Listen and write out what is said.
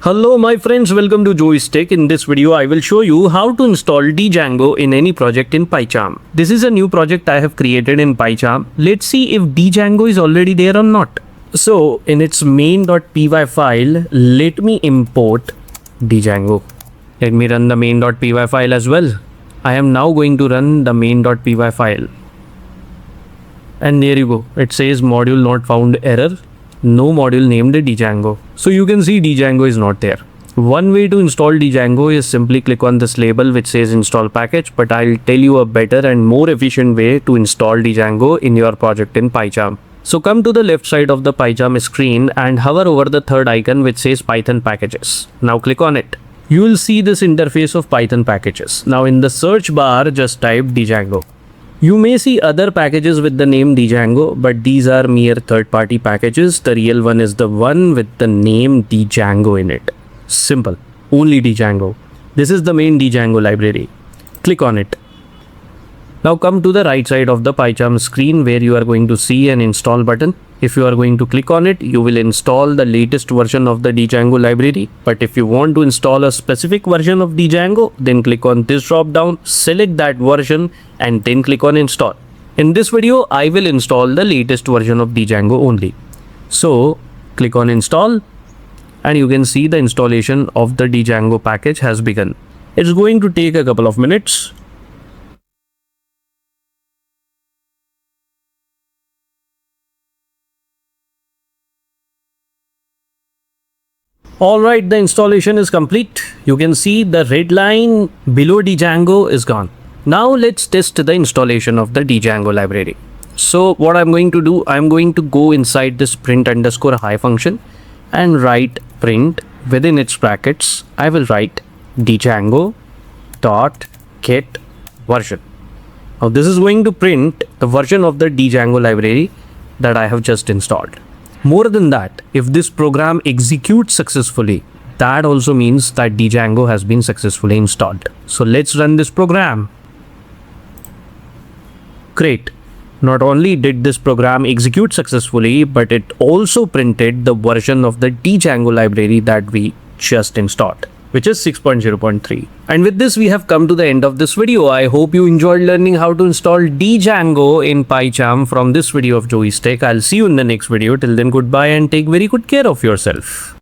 Hello my friends, welcome to Joystick. In this video I will show you how to install Django in any project in Pycharm. This is a new project I have created in Pycharm. Let's see if Django is already there or not. So in its main.py file, let me import Django. Let me run the main.py file as well. I am now going to run the main.py file. And there you go. It says module not found error. No module named Django. So you can see Django is not there. One way to install Django is simply click on this label which says install package, but I'll tell you a better and more efficient way to install Django in your project in Pycharm. So come to the left side of the Pycharm screen and hover over the third icon which says Python packages. Now click on it. You will see this interface of Python packages. Now in the search bar just type Django. You may see other packages with the name Django, but these are mere third-party packages. The real one is the one with the name Django in it. Simple. Only Django. This is the main Django library. Click on it. Now come to the right side of the Pycharm screen where you are going to see an install button. If you are going to click on it, you will install the latest version of the Django library. But if you want to install a specific version of Django, then click on this drop down, select that version and then click on install. In this video, I will install the latest version of Django only. So click on install and you can see the installation of the Django package has begun. It's going to take a couple of minutes. Alright, the installation is complete. You can see the red line below Django is gone. Now let's test the installation of the Django library. So what I'm going to do, I'm going to go inside this print_hi function and write print within its brackets. I will write Django dot get version. Now this is going to print the version of the Django library that I have just installed. More than that, if this program executes successfully, that also means that Django has been successfully installed. So let's run this program. Great. Not only did this program execute successfully, but it also printed the version of the Django library that we just installed, which is 6.0.3. And with this, we have come to the end of this video. I hope you enjoyed learning how to install Django in Pycharm from this video of Joystick. I'll see you in the next video. Till then, goodbye and take very good care of yourself.